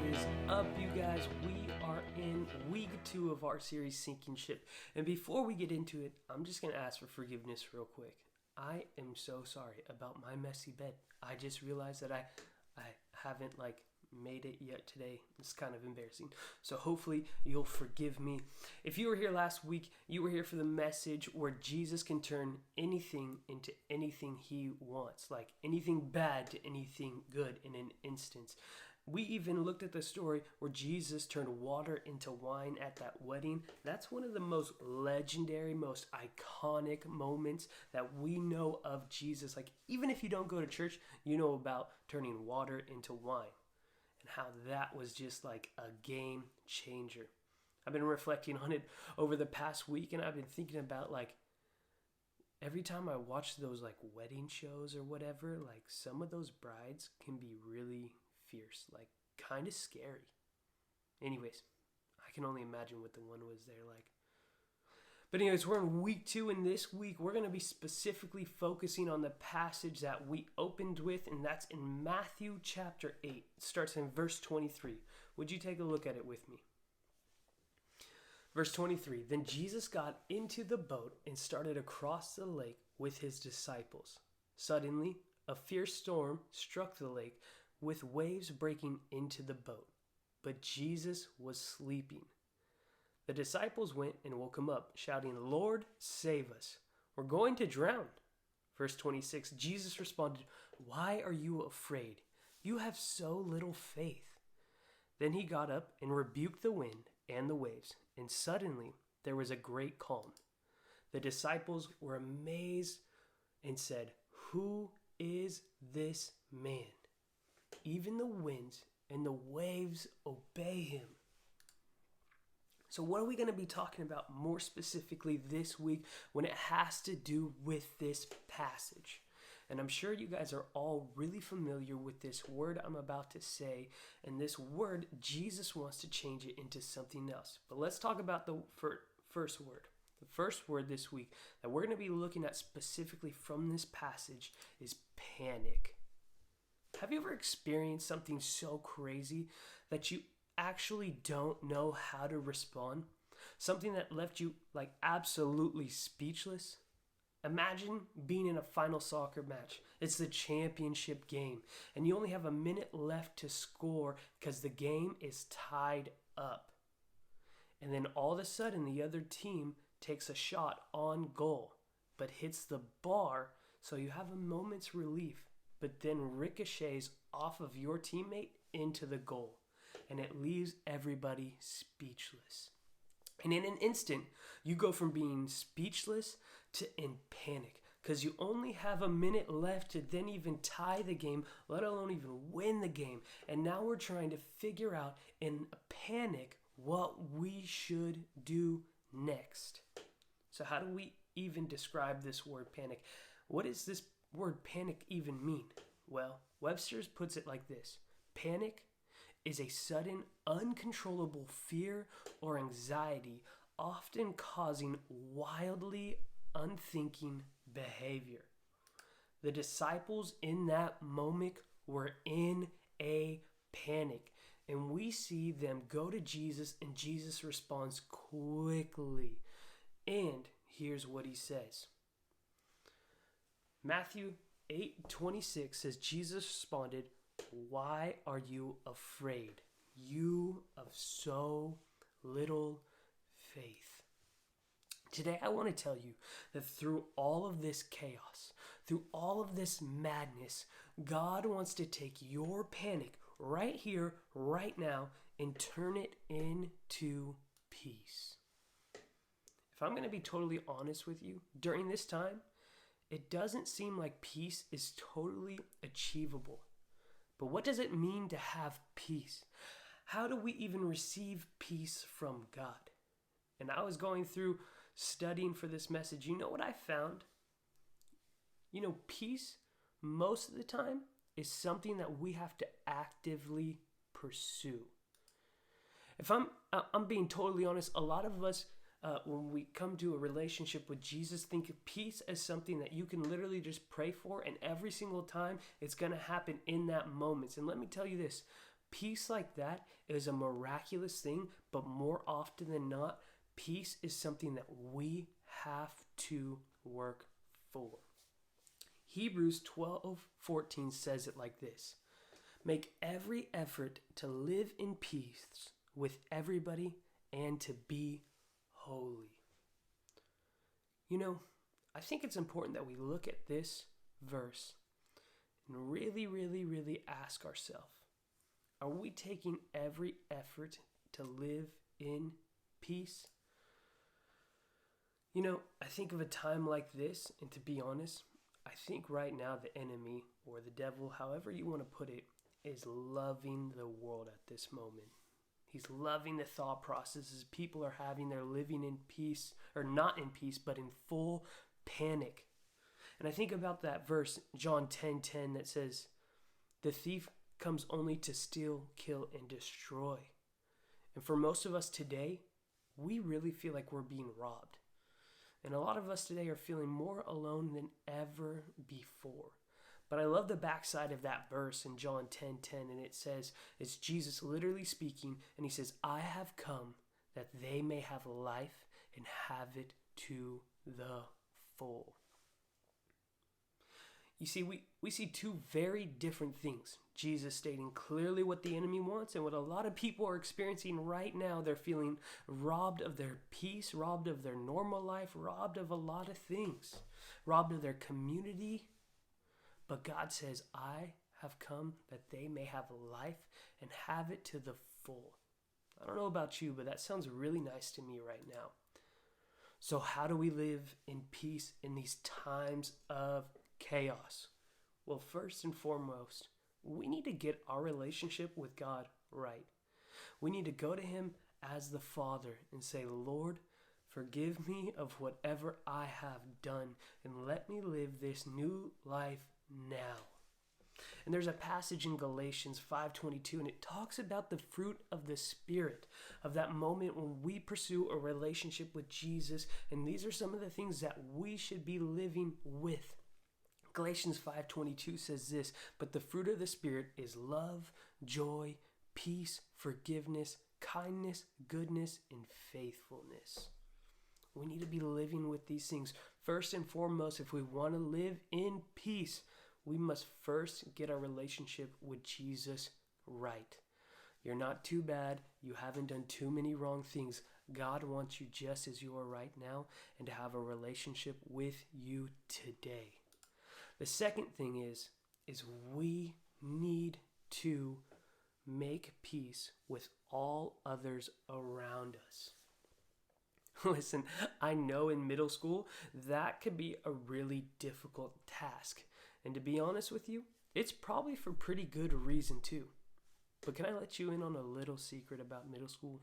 is up, you guys? We are in week 2 of our series, Sinking Ship. And before we get into it, I'm just going to ask for forgiveness real quick. I am so sorry about my messy bed. I just realized that I haven't made it yet today. It's kind of embarrassing. So hopefully you'll forgive me. If you were here last week, you were here for the message where Jesus can turn anything into anything he wants, like anything bad to anything good in an instance. We even looked at the story where Jesus turned water into wine at that wedding. That's one of the most legendary, most iconic moments that we know of Jesus. Like, even if you don't go to church, you know about turning water into wine and how that was just like a game changer. I've been reflecting on it over the past week, and I've been thinking about every time I watch those wedding shows or whatever, some of those brides can be really fierce, kind of scary. Anyways, I can only imagine what the one was there like. But anyways, we're in week 2, and this week we're going to be specifically focusing on the passage that we opened with, and that's in Matthew chapter 8. It starts in verse 23. Would you take a look at it with me? Verse 23, then Jesus got into the boat and started across the lake with his disciples. Suddenly, a fierce storm struck the lake, with waves breaking into the boat. But Jesus was sleeping. The disciples went and woke him up, shouting, Lord, save us. We're going to drown. Verse 26, Jesus responded, why are you afraid? You have so little faith. Then he got up and rebuked the wind and the waves, and suddenly there was a great calm. The disciples were amazed and said, who is this man? Even the winds and the waves obey him. So what are we going to be talking about more specifically this week when it has to do with this passage? And I'm sure you guys are all really familiar with this word I'm about to say. And this word, Jesus wants to change it into something else. But let's talk about the first word. The first word this week that we're going to be looking at specifically from this passage is panic. Have you ever experienced something so crazy that you actually don't know how to respond? Something that left you absolutely speechless? Imagine being in a final soccer match. It's the championship game, and you only have a minute left to score because the game is tied up. And then all of a sudden, the other team takes a shot on goal, but hits the bar, so you have a moment's relief, but then ricochets off of your teammate into the goal, and it leaves everybody speechless. And in an instant, you go from being speechless to in panic, because you only have a minute left to then even tie the game, let alone even win the game. And now we're trying to figure out in a panic what we should do next. So how do we even describe this word panic? What does this word panic even mean? Well, Webster's puts it like this. Panic is a sudden, uncontrollable fear or anxiety, often causing wildly unthinking behavior. The disciples in that moment were in a panic, and we see them go to Jesus, and Jesus responds quickly. And here's what he says. Matthew 8:26 says, Jesus responded, why are you afraid, you of so little faith? Today I want to tell you that through all of this chaos, through all of this madness, God wants to take your panic right here, right now, and turn it into peace. If I'm going to be totally honest with you, during this time, it doesn't seem like peace is totally achievable. But what does it mean to have peace? How do we even receive peace from God? And I was going through studying for this message. You know what I found? Peace, most of the time, is something that we have to actively pursue. If I'm being totally honest, a lot of us, when we come to a relationship with Jesus, think of peace as something that you can literally just pray for, and every single time it's going to happen in that moment. And let me tell you this, Peace like that is a miraculous thing, but more often than not, peace is something that we have to work for. Hebrews 12:14 says it like this: make every effort to live in peace with everybody and to be holy. You know, I think it's important that we look at this verse and really ask ourselves, are we taking every effort to live in peace? You know, I think of a time like this, and to be honest, I think right now the enemy, or the devil, however you want to put it, is loving the world at this moment. He's loving the thought processes people are having. They're living in peace, or not in peace, but in full panic. And I think about that verse, John 10:10, that says, the thief comes only to steal, kill, and destroy. And for most of us today, we really feel like we're being robbed. And a lot of us today are feeling more alone than ever before. But I love the backside of that verse in John 10:10, and it says, it's Jesus literally speaking, and he says, I have come that they may have life and have it to the full. You see, we see two very different things. Jesus stating clearly what the enemy wants, and what a lot of people are experiencing right now. They're feeling robbed of their peace, robbed of their normal life, robbed of a lot of things, robbed of their community. But God says, I have come that they may have life and have it to the full. I don't know about you, but that sounds really nice to me right now. So how do we live in peace in these times of chaos? Well, first and foremost, we need to get our relationship with God right. We need to go to him as the Father and say, Lord, forgive me of whatever I have done, and let me live this new life now. And there's a passage in Galatians 5:22, and it talks about the fruit of the Spirit, of that moment when we pursue a relationship with Jesus. And these are some of the things that we should be living with. Galatians 5:22 says this, but the fruit of the Spirit is love, joy, peace, forgiveness, kindness, goodness, and faithfulness. We need to be living with these things. First and foremost, if we want to live in peace, we must first get our relationship with Jesus right. You're not too bad. You haven't done too many wrong things. God wants you just as you are right now, and to have a relationship with you today. The second thing is we need to make peace with all others around us. Listen, I know in middle school that could be a really difficult task. And to be honest with you, it's probably for pretty good reason too. But can I let you in on a little secret about middle school?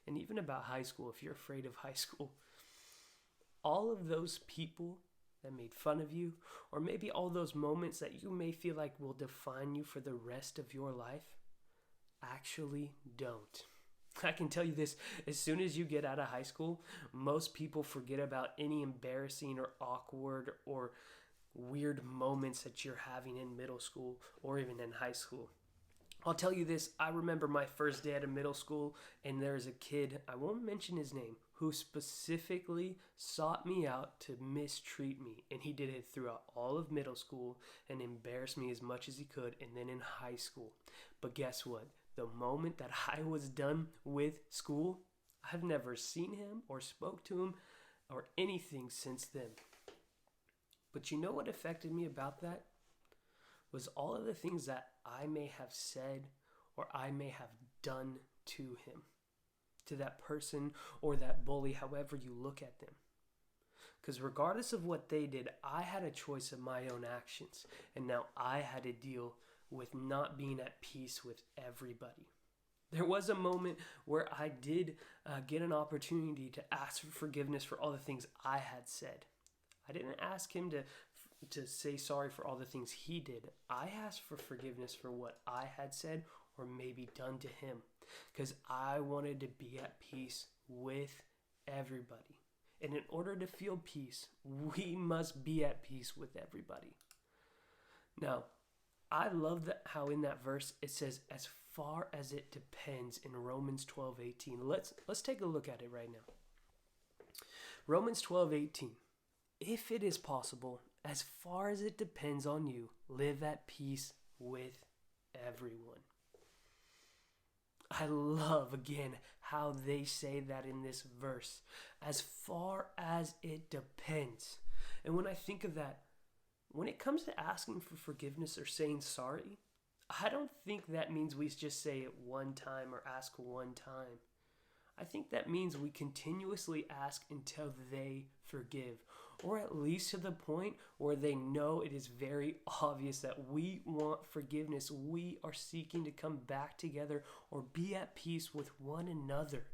And even about high school, if you're afraid of high school. All of those people that made fun of you, or maybe all those moments that you may feel like will define you for the rest of your life, actually don't. I can tell you this, as soon as you get out of high school, most people forget about any embarrassing or awkward or weird moments that you're having in middle school or even in high school. I'll tell you this, I remember my first day out of middle school, and there's a kid, I won't mention his name, who specifically sought me out to mistreat me. And he did it throughout all of middle school and embarrassed me as much as he could, and then in high school. But guess what? The moment that I was done with school, I've never seen him or spoke to him or anything since then. But you know what affected me about that? Was all of the things that I may have said or I may have done to him, to that person or that bully, however you look at them. Because regardless of what they did, I had a choice of my own actions, and now I had to deal with not being at peace with everybody. There was a moment where I did get an opportunity to ask for forgiveness for all the things I had said. I didn't ask him to say sorry for all the things he did. I asked for forgiveness for what I had said or maybe done to him, because I wanted to be at peace with everybody. And in order to feel peace, we must be at peace with everybody. Now, I love how in that verse it says, as far as it depends in Romans 12:18. Let's take a look at it right now. Romans 12:18. If it is possible, as far as it depends on you, live at peace with everyone. I love, again, how they say that in this verse. As far as it depends. And when I think of that, when it comes to asking for forgiveness or saying sorry, I don't think that means we just say it one time or ask one time. I think that means we continuously ask until they forgive, or at least to the point where they know it is very obvious that we want forgiveness. We are seeking to come back together or be at peace with one another.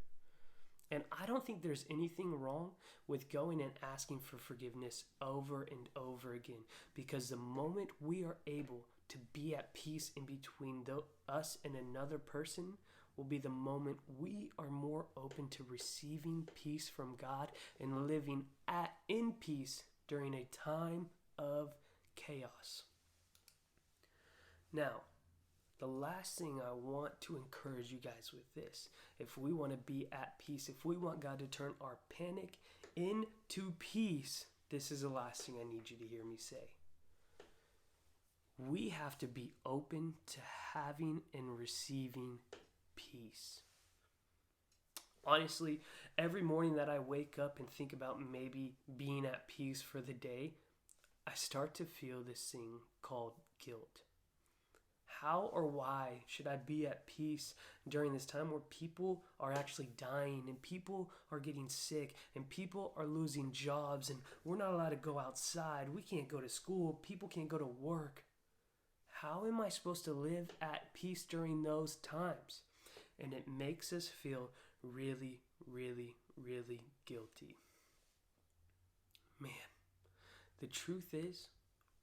And I don't think there's anything wrong with going and asking for forgiveness over and over again, because the moment we are able to be at peace in between us and another person will be the moment we are more open to receiving peace from God and living in peace during a time of chaos. Now, the last thing I want to encourage you guys with this, if we want to be at peace, if we want God to turn our panic into peace, this is the last thing I need you to hear me say. We have to be open to having and receiving peace. Honestly, every morning that I wake up and think about maybe being at peace for the day, I start to feel this thing called guilt. How or why should I be at peace during this time where people are actually dying and people are getting sick and people are losing jobs and we're not allowed to go outside, we can't go to school, people can't go to work? How am I supposed to live at peace during those times? And it makes us feel really, really, really guilty. Man, the truth is,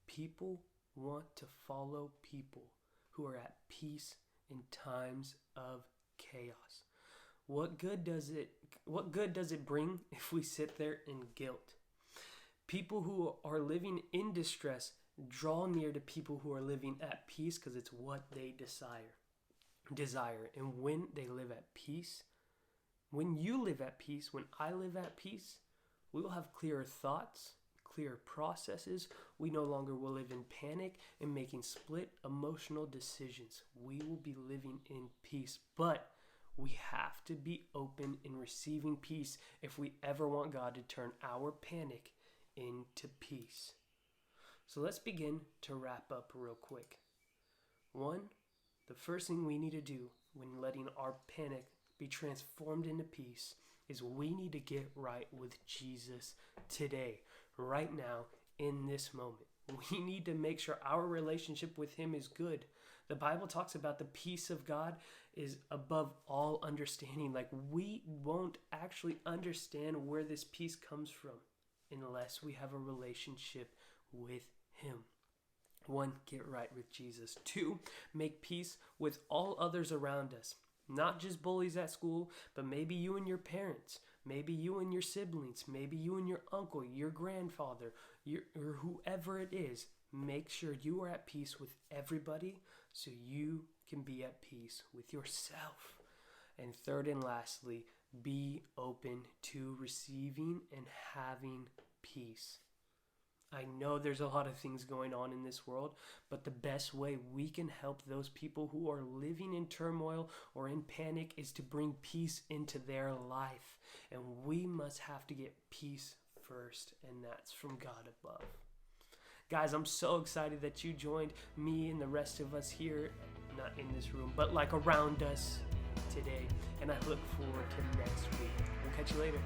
people want to follow people who are at peace in times of chaos. What good does it bring if we sit there in guilt? People who are living in distress draw near to people who are living at peace because it's what they desire. And when they live at peace, when you live at peace, when I live at peace, we will have clearer thoughts, clearer processes. We no longer will live in panic and making split emotional decisions. We will be living in peace. But we have to be open in receiving peace if we ever want God to turn our panic into peace. So let's begin to wrap up real quick. One, the first thing we need to do when letting our panic be transformed into peace is we need to get right with Jesus today, right now, in this moment. We need to make sure our relationship with Him is good. The Bible talks about the peace of God is above all understanding. Like, we won't actually understand where this peace comes from unless we have a relationship with Him. One, get right with Jesus. Two, make peace with all others around us. Not just bullies at school, but maybe you and your parents, maybe you and your siblings, maybe you and your uncle, your grandfather, or whoever it is. Make sure you are at peace with everybody so you can be at peace with yourself. And third and lastly, be open to receiving and having peace. I know there's a lot of things going on in this world, but the best way we can help those people who are living in turmoil or in panic is to bring peace into their life. And we must have to get peace first, and that's from God above. Guys, I'm so excited that you joined me and the rest of us here, not in this room, but like around us today. And I look forward to next week. We'll catch you later.